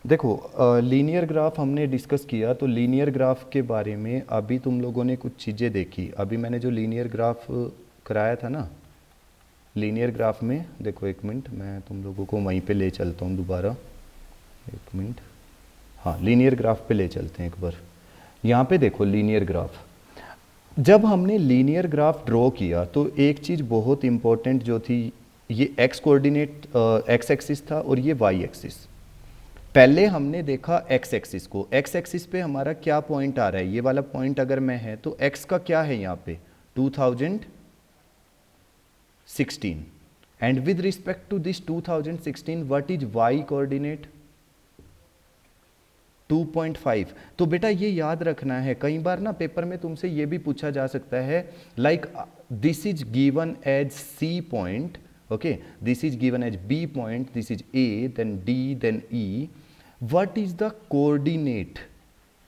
देखो, linear graph हमने discuss किया, तो लीनियर ग्राफ के बारे में अभी तुम लोगों ने कुछ चीज़ें देखी। अभी मैंने जो लीनियर ग्राफ कराया था ना, लीनियर ग्राफ में देखो, एक मिनट मैं तुम लोगों को वहीं पे ले चलता हूँ दोबारा। एक मिनट, हाँ लीनियर ग्राफ पे ले चलते हैं एक बार। यहाँ पे देखो लीनियर ग्राफ, जब हमने लीनियर ग्राफ ड्रॉ किया तो एक चीज़ बहुत इंपॉर्टेंट जो थी, ये एक्स कोऑर्डिनेट एक्स एक्सिस था और ये वाई एक्सिस। पहले हमने देखा एक्स एक्सिस को, एक्स एक्सिस पे हमारा क्या पॉइंट आ रहा है, ये वाला पॉइंट अगर मैं है तो एक्स का क्या है यहाँ पे 2016, and with respect to this 2016 what is y coordinate 2.5। तो बेटा ये याद रखना है, कई बार ना पेपर में तुमसे ये भी पूछा जा सकता है, like this is given as c point, okay, this is given as b point, this is a, then d, then e, what is the coordinate,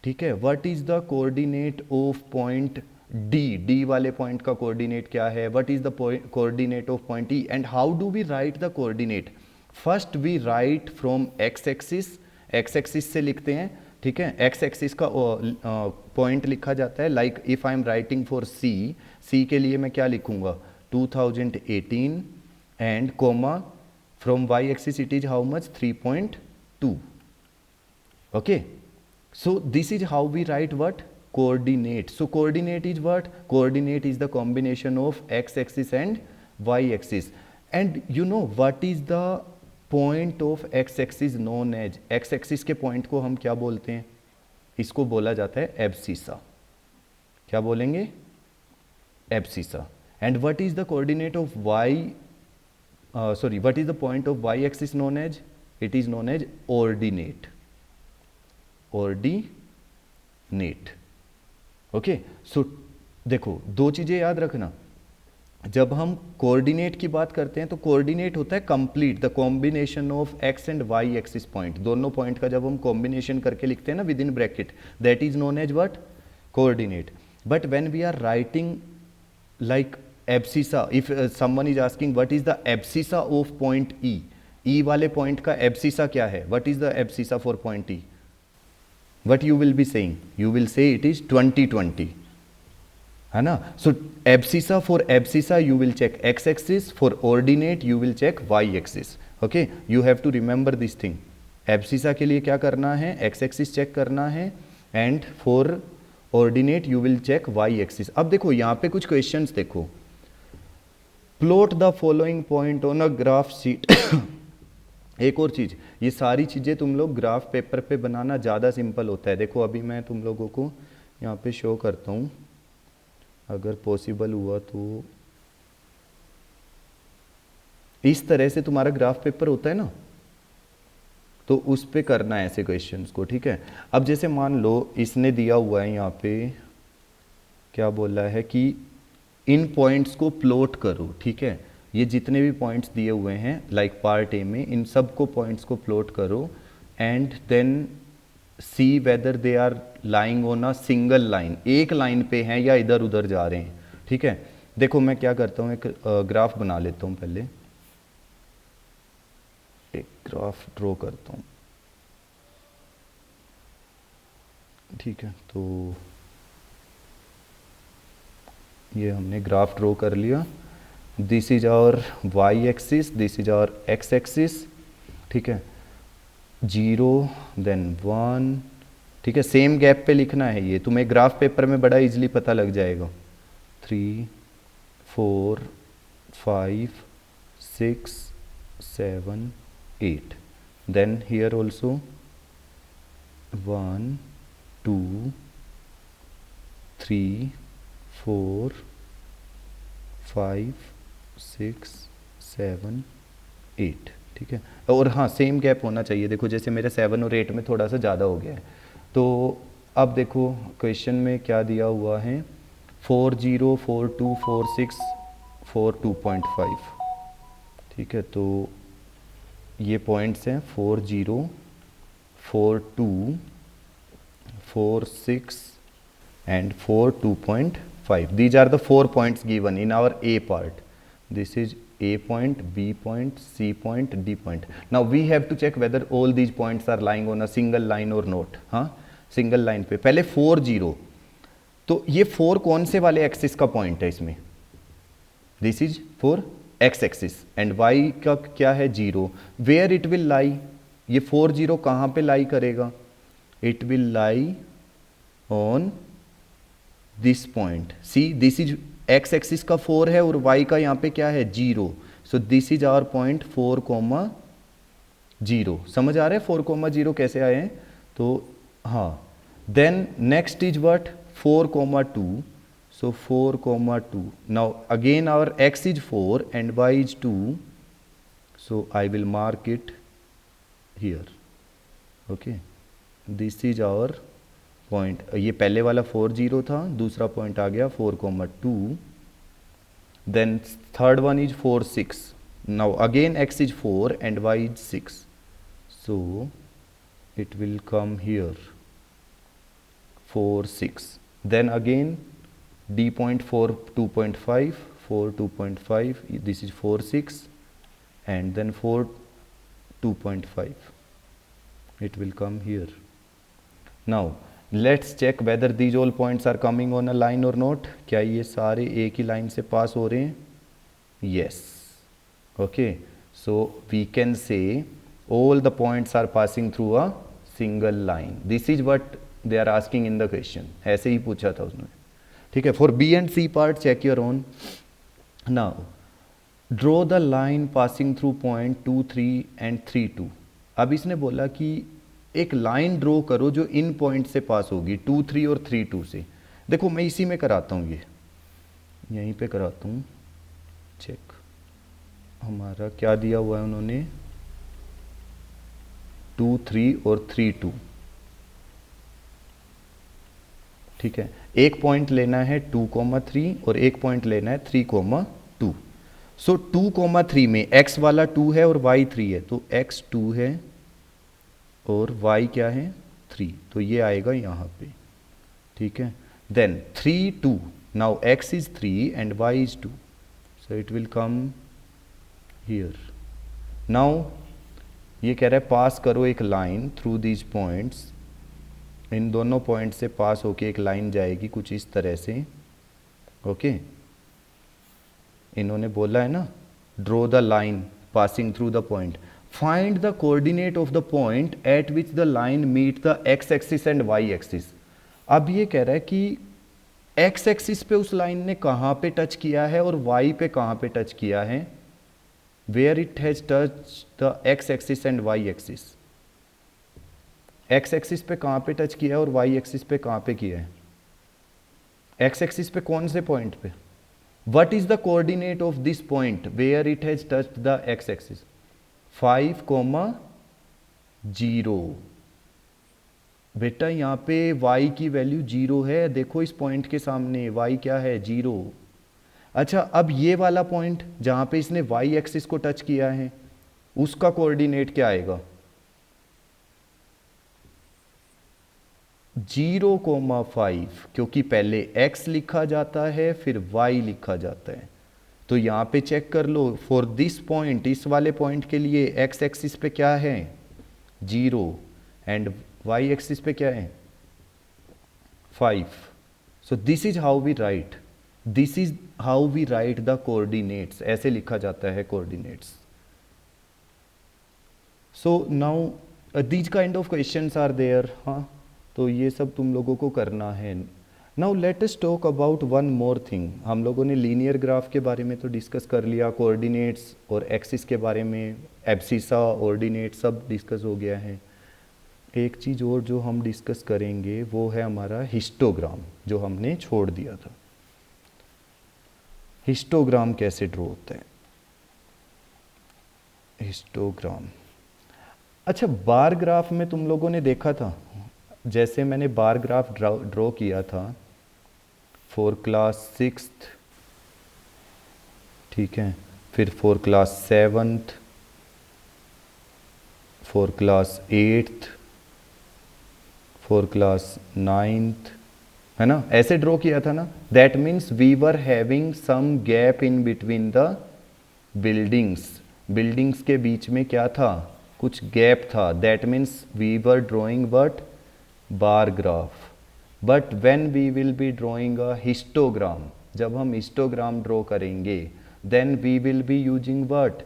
ठीक है, what is the coordinate of point d, d वाले point का coordinate क्या है, what is the coordinate of point e, and how do we write the coordinate. First we write from x axis, x axis से लिखते हैं, ठीक है, x axis का पॉइंट लिखा जाता है, like if I am writing for C, C के लिए मैं क्या लिखूंगा 2018, and comma from y axis it is how much 3.2, okay, so this is how we write what coordinate. So coordinate is what, coordinate is the combination of x axis and y axis, and you know what is the point of x axis known as, x axis के point को हम क्या बोलते हैं, इसको बोला जाता है एब्सिसा। क्या बोलेंगे, abscissa. And what is the coordinate of y, sorry, what is the point of y axis known as, it is known as ordinate, ordinate, okay. So देखो दो चीजें याद रखना, जब हम कोऑर्डिनेट की बात करते हैं तो कोऑर्डिनेट होता है complete the combination of x and y axis point, दोनों पॉइंट का जब हम कॉम्बिनेशन करके लिखते हैं ना within bracket, that is known as what, coordinate. But when we are writing like abscissa, if someone is asking what is the abscissa of point E, E वाले point का abscissa क्या है, what is the abscissa for point E, what you will be saying, you will say it is 2020, है ना। so abscissa, for abscissa you will check x axis, for ordinate you will check y axis, okay, you have to remember this thing। abscissa के लिए क्या करना है, x axis check करना है, and for ordinate you will check y axis। अब देखो यहाँ पे कुछ क्वेश्चंस देखो, plot the following point on a graph sheet. एक और चीज़, ये सारी चीज़ें तुम लोग ग्राफ पेपर पे बनाना ज़्यादा सिंपल होता है। देखो अभी मैं तुम लोगों को यहाँ पे शो करता हूँ, अगर पॉसिबल हुआ तो इस तरह से तुम्हारा ग्राफ पेपर होता है ना, तो उस पे करना है ऐसे क्वेश्चंस को, ठीक है। अब जैसे मान लो इसने दिया हुआ है यहाँ पे, क्या बोला है कि इन पॉइंट्स को प्लॉट करो, ठीक है, ये जितने भी पॉइंट्स दिए हुए हैं लाइक पार्ट ए में, इन सब को पॉइंट्स को प्लॉट करो, and then see whether they are lying on a single line, एक लाइन पे हैं या इधर उधर जा रहे हैं, ठीक है। देखो मैं क्या करता हूँ, एक ग्राफ बना लेता हूँ, पहले एक ग्राफ ड्रॉ करता हूँ, ठीक है। तो ये हमने ग्राफ ड्रॉ कर लिया, this is our y axis, this is our x axis, ठीक है, 0 देन 1, ठीक है, सेम गैप पे लिखना है, ये तुम्हें ग्राफ पेपर में बड़ा इजीली पता लग जाएगा, 3 4 5 6 7 8, देन हियर ऑल्सो 1 2 3 4 5 6 7 8, ठीक है। और हाँ सेम गैप होना चाहिए, देखो जैसे मेरे 7 और 8 में थोड़ा सा ज़्यादा हो गया है। तो अब देखो क्वेश्चन में क्या दिया हुआ है, 4 0 4 2 4 6 4 2.5, ठीक है। तो ये पॉइंट्स हैं 4 0 4 2 4 6 and 4 2.5, these are the 4 points given in our A part, this is A point, B point, C point, D point. Now we have to check whether all these points are lying on a single line or not. हाँ, single line पे पहले 4 0, तो ये 4 कौन से वाले axis का point है इसमें? This is for x axis and y का क्या है 0. वेयर इट विल लाई, ये 4 0 कहाँ पे लाई करेगा? It will lie on this point. See this is x axis का 4 है और वाई का यहाँ पे क्या है 0. So this is our point 4,0. समझ आ रहा है 4,0 कैसे आए हैं? तो हाँ, then next is what 4,2. So 4,2. Now again our x is 4 and y is 2. So I will mark it here. Okay. This is our point. ये पहले वाला 4 0 था, दूसरा पॉइंट आ गया 4,2. Then third one is 4 6. Now again x is 4 and y is 6. So it will come here 4 6. Then again D point 4 2.5, 4 2.5, this is 4 6, and then 4 2.5. It will come here. Now let's check whether these all points are coming on a line or not. क्या ये सारे एक ही line से पास हो रहे हैं? Yes. Okay. So we can say all the points are passing through a single line. This is what they are asking in the question. ऐसे ही पूछा था उसने. ठीक है. For b and c part check your own. Now draw the line passing through point 2 3 and 3 2. अब इसने बोला कि एक लाइन ड्रॉ करो जो इन पॉइंट से पास होगी 2 3 और 3 2 से. देखो मैं इसी में कराता हूँ, ये यहीं पे कराता हूँ. चेक हमारा क्या दिया हुआ है उन्होंने 2 3 और 3 2. ठीक है. एक पॉइंट लेना है 2,3 और एक पॉइंट लेना है 3,2. सो 2,3 में x वाला 2 है और y 3 है, तो x 2 है और y क्या है 3, तो ये आएगा यहाँ पे. ठीक है. Then 3 2. Now x is 3 and y is 2, so it will come here. Now ये कह रहा है पास करो एक लाइन थ्रू दीज पॉइंट्स. इन दोनों पॉइंट से पास होके एक लाइन जाएगी कुछ इस तरह से. ओके. इन्होंने बोला है ना draw the line passing through the point. Find the coordinate of the point at which the line meet the x axis and y axis. अब ये कह रहा है कि एक्स एक्सिस पे उस लाइन ने कहाँ पे टच किया है और वाई पे कहाँ पे टच किया है. Where it has touch the x axis and y axis. X axis पे कहाँ पे टच किया है और वाई एक्सिस पे कहाँ पे किया है. एक्स एक्सिस पे कौन से पॉइंट पे. What is the coordinate of this point where it has touched the x axis. 5,0. बेटा यहाँ पे y की वैल्यू 0 है. देखो इस पॉइंट के सामने y क्या है 0. अच्छा, अब ये वाला पॉइंट जहाँ पे इसने y एक्सिस को टच किया है उसका कोऑर्डिनेट क्या आएगा 0,5, क्योंकि पहले x लिखा जाता है फिर y लिखा जाता है. तो यहाँ पे चेक कर लो फॉर दिस पॉइंट, इस वाले पॉइंट के लिए x एक्सिस पे क्या है 0 एंड y एक्सिस पे क्या है 5. So this is how we write, this is how we write the coordinates. ऐसे लिखा जाता है coordinates. So now these kind of questions are there. हाँ, तो ये सब तुम लोगों को करना है. Now let us talk about one more thing. हम लोगों ने लीनियर ग्राफ के बारे में तो डिस्कस कर लिया, कोऑर्डिनेट्स और एक्सिस के बारे में, एब्सिसा ऑर्डिनेट सब डिस्कस हो गया है. एक चीज़ और जो हम डिस्कस करेंगे वो है हमारा हिस्टोग्राम, जो हमने छोड़ दिया था. हिस्टोग्राम कैसे ड्रॉ होता है. हिस्टोग्राम. अच्छा, बार ग्राफ में तुम लोगों ने देखा था, जैसे मैंने बार ग्राफ ड्रॉ किया था फॉर क्लास 6th, ठीक है, फिर for class 7th, for class 8th, for class 9th, है ना. ऐसे ड्रॉ किया था ना. That means we were having some gap in between the buildings के बीच में क्या था, कुछ गैप था, that means we were drawing but bar graph. But when we will be drawing a histogram, जब हम हिस्टोग्राम ड्रॉ करेंगे, then we will be using what,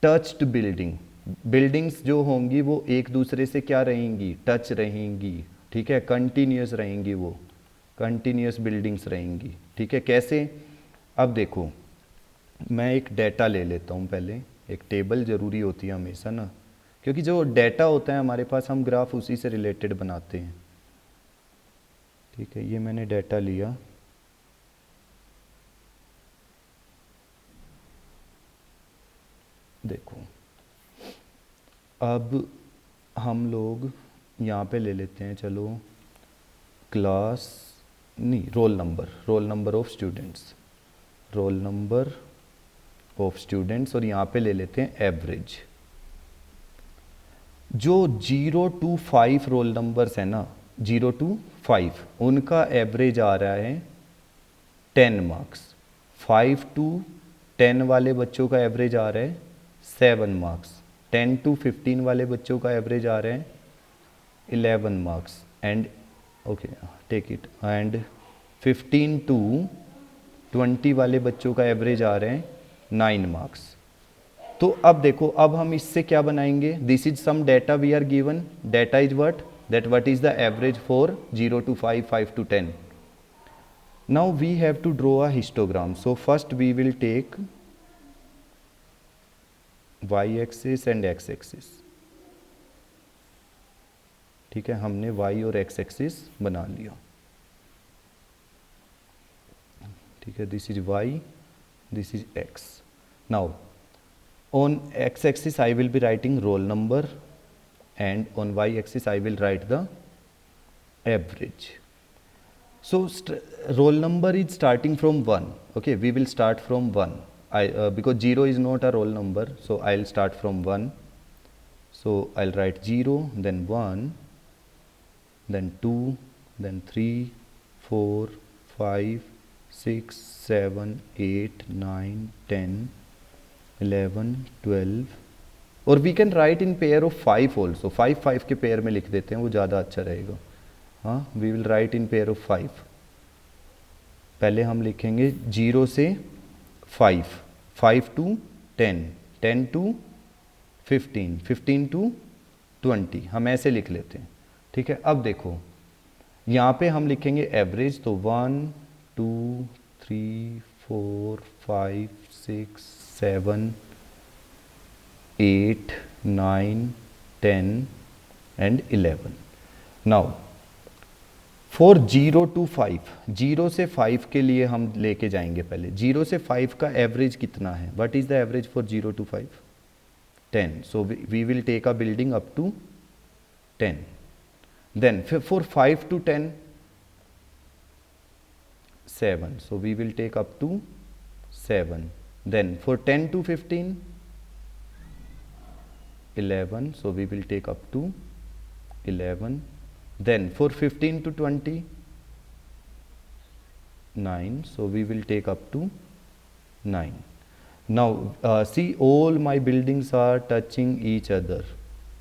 touched buildings जो होंगी वो एक दूसरे से क्या रहेंगी, टच रहेंगी, ठीक है, कंटिन्यूस रहेंगी, वो कंटिन्यूस बिल्डिंग्स रहेंगी, ठीक है। कैसे, अब देखो मैं एक डेटा ले लेता हूँ, पहले एक टेबल ज़रूरी होती है हमेशा ना, क्योंकि जो डेटा होता है हमारे पास हम ग्राफ उसी से रिलेटेड बनाते हैं, ठीक है। ये मैंने डेटा लिया, देखो अब हम लोग यहाँ पे ले लेते हैं, चलो क्लास नहीं, roll number of students, roll number of students, और यहाँ पे ले लेते हैं एवरेज। जो 0 to 5 रोल नंबर्स है ना, 0 to 5, उनका एवरेज आ रहा है 10 मार्क्स। 5 to 10 वाले बच्चों का एवरेज आ रहा है 7 मार्क्स। 10 to 15 वाले बच्चों का एवरेज आ रहा है 11 marks, and okay take it, and 15 to 20 वाले बच्चों का एवरेज आ रहे हैं 9 मार्क्स। तो अब देखो, अब हम इससे क्या बनाएंगे, this is some data we are given, data is what is the average for 0 to 5, 5 to 10। Now we have to draw a histogram, so first we will take y axis and x axis, ठीक है, हमने y और x axis बना लिया, ठीक है, this is y, this is x। Now on x axis I will be writing roll number, and on y axis I will write the average. So roll number is starting from 1, okay, we will start from 1, because 0 is not a roll number, so I'll start from 1, so I'll write 0, then 1, then 2, then 3, 4, 5, 6, 7, 8, 9, 10, 11, 12, और we can write in pair of 5 also, 5 के pair में लिख देते हैं, वो ज़्यादा अच्छा रहेगा। हाँ, we will write in pair of 5। पहले हम लिखेंगे 0 से 5, 5 to 10, 10 to 15, 15 to 20, हम ऐसे लिख लेते हैं, ठीक है। अब देखो यहाँ पे हम लिखेंगे एवरेज, तो 1, 2, 3, 4, 5, 6, 7, 8, 9, 10 and 11। Now for 0 to 5, 0 से 5 के लिए हम लेके जाएंगे, पहले 0 से 5 का एवरेज कितना है, what is the average for 0 to 5, 10, so we will take a building up to 10, then for 5 to 10, 7, so we will take up to 7, then for 10 to 15, 11, so we will take up to 11, then for 15 to 20, 9, so we will take up to 9. Now see, all my buildings are touching each other,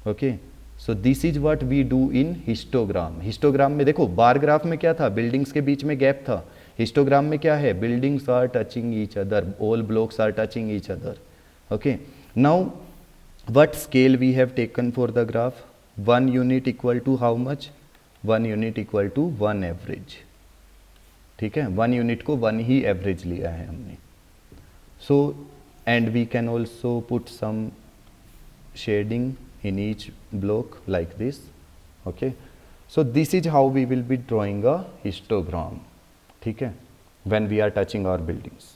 okay, so this is what we do in histogram। Histogram में देखो, bar graph में क्या था, buildings के बीच में gap था, histogram में क्या है, buildings are touching each other, all blocks are touching each other, okay. Now what scale we have taken for the graph, 1 unit equal to how much, 1 unit equal to 1 average, ठीक है, 1 unit को 1 ही average लिया है हमने। So and we can also put some shading in each block like this, okay, so this is how we will be drawing a histogram, ठीक है, when we are touching our buildings।